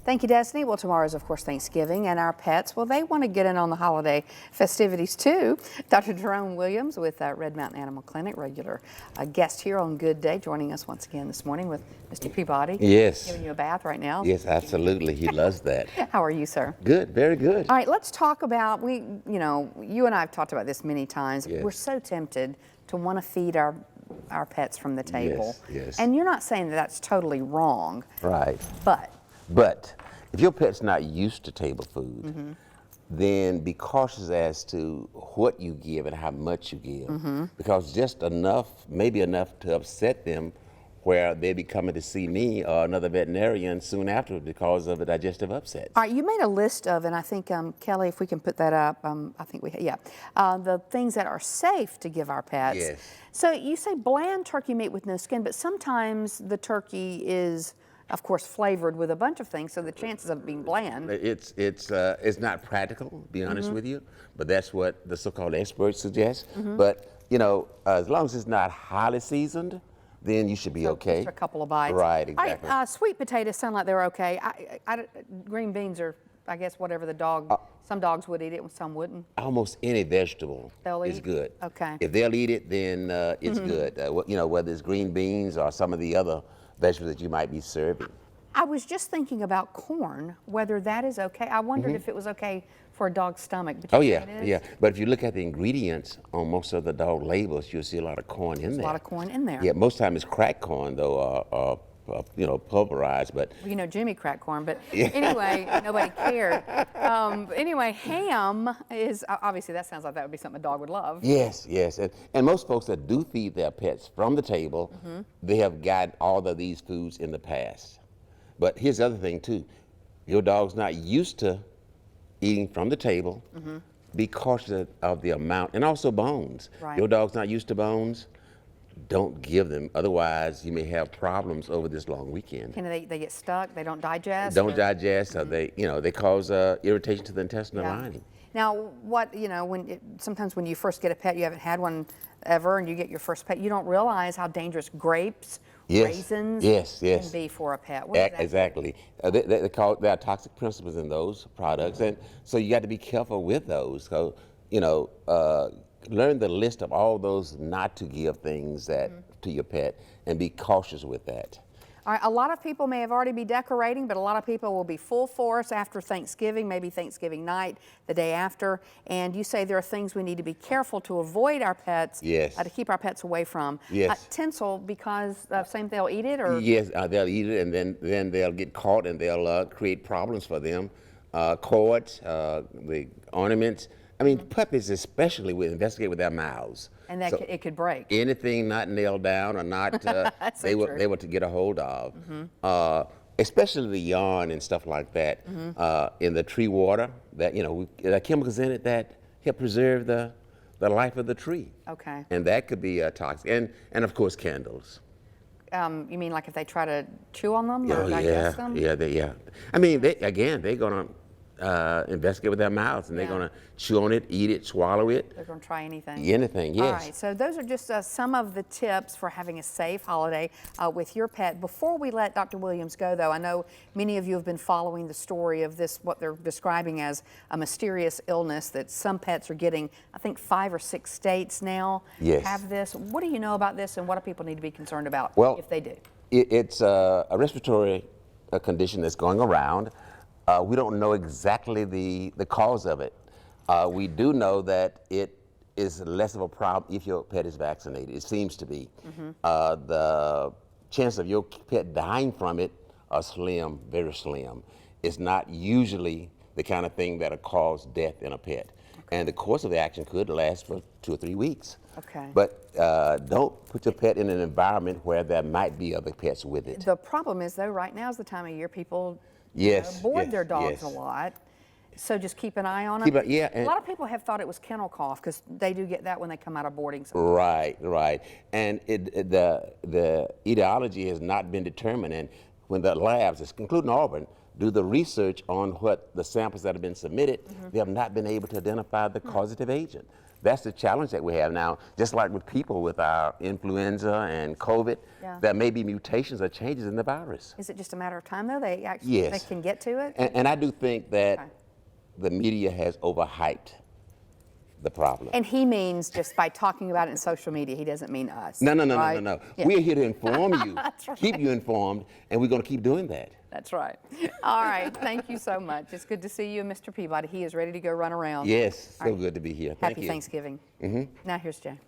Thank you, Destiny. Well, tomorrow is, of course, Thanksgiving, and our pets, well, they want to get in on the holiday festivities, too. Dr. Jerome Williams with Red Mountain Animal Clinic, regular guest here on Good Day, joining us once again this morning with Mr. Peabody. Yes. Giving you a bath right now. Yes, absolutely. He loves that. How are you, sir? Good, very good. All right, let's talk about, you and I have talked about this many times. Yes. We're so tempted to want to feed our pets from the table. Yes, yes. And you're not saying that that's totally wrong. Right. But if your pet's not used to table food, then be cautious as to what you give and how much you give. Because just enough, maybe enough to upset them where they'll be coming to see me or another veterinarian soon after because of a digestive upset. All right, you made a list of, and I think, Kelly, if we can put that up, I think the things that are safe to give our pets. Yes. So you say bland turkey meat with no skin, but sometimes the turkey is, of course, flavored with a bunch of things, so the chances of it being bland. It's not practical, to be honest with you, but that's what the so-called experts suggest. But, as long as it's not highly seasoned, then you should be okay. Just a couple of bites. Right, exactly. All right, sweet potatoes sound like they're okay. Green beans are, I guess, whatever the dog, some dogs would eat it and some wouldn't. Almost any vegetable is eat? good. Okay. If they'll eat it, then it's good. Whether it's green beans or some of the other vegetables that you might be serving. I was just thinking about corn, whether that is okay. I wondered if it was okay for a dog's stomach. But you say it is? Yeah. But if you look at the ingredients on most of the dog labels, you'll see a lot of corn in there. A lot of corn in there. Yeah, most time it's cracked corn though, or pulverized. But well, Jimmy cracked corn, but anyway, nobody cared. Anyway, ham is obviously, that sounds like that would be something a dog would love. Yes, and most folks that do feed their pets from the table, they have got all of these foods in the past. But here's the other thing too, your dog's not used to eating from the table. Be cautious of the amount, and also bones. Right. Your dog's not used to bones, don't give them, otherwise you may have problems over this long weekend. Can they get stuck? They don't digest? Digest, or they cause irritation to the intestinal lining. Now, sometimes when you first get a pet, you haven't had one ever, and you get your first pet, you don't realize how dangerous grapes, raisins can be for a pet. What is that? Exactly. There are toxic principles in those products, and so you got to be careful with those. So, learn the list of all those not to give things to your pet, and be cautious with that. All right, a lot of people may have already be decorating, but a lot of people will be full force after Thanksgiving, maybe Thanksgiving night, the day after. And you say there are things we need to be careful to avoid our pets, to keep our pets away from. Yes. Tinsel, because they'll eat it, or? Yes, they'll eat it, and then they'll get caught, and they'll create problems for them. Cords, the ornaments. I mean, puppies especially will investigate with their mouths. And it could break. Anything not nailed down or not, they were to get a hold of. Especially the yarn and stuff like that. In the tree water, there are chemicals in it that help preserve the life of the tree. Okay. And that could be toxic. And of course, candles. You mean like if they try to chew on them or digest them? Yeah. I mean, they're going to investigate with their mouths, and they're going to chew on it, eat it, swallow it. They're going to try anything. Anything, yes. All right, so those are just some of the tips for having a safe holiday with your pet. Before we let Dr. Williams go, though, I know many of you have been following the story of this, what they're describing as a mysterious illness that some pets are getting. I think 5 or 6 states now have this. What do you know about this, and what do people need to be concerned about if they do? It's a respiratory condition that's going around. We don't know exactly the cause of it. We do know that it is less of a problem if your pet is vaccinated. It seems to be. The chance of your pet dying from it are slim, very slim. It's not usually the kind of thing that'll cause death in a pet. And the course of the action could last for 2 or 3 weeks. Okay. But don't put your pet in an environment where there might be other pets with it. The problem is, though, right now is the time of year people board their dogs a lot. So just keep an eye on them. A lot of people have thought it was kennel cough, because they do get that when they come out of boarding sometimes. Right. And the etiology has not been determined. And when the labs, including Auburn, do the research on what the samples that have been submitted, they have not been able to identify the causative agent. That's the challenge that we have now. Just like with people with our influenza and COVID, there may be mutations or changes in the virus. Is it just a matter of time, though? They actually they can get to it? And I do think that the media has overhyped the problem. And he means just by talking about it in social media, he doesn't mean us. No. Yeah. We're here to inform you, That's right. keep you informed, and we're going to keep doing that. That's right. All right. Thank you so much. It's good to see you, Mr. Peabody. He is ready to go run around. Yes, so good to be here. Thank Happy you. Thanksgiving. Now here's Jay.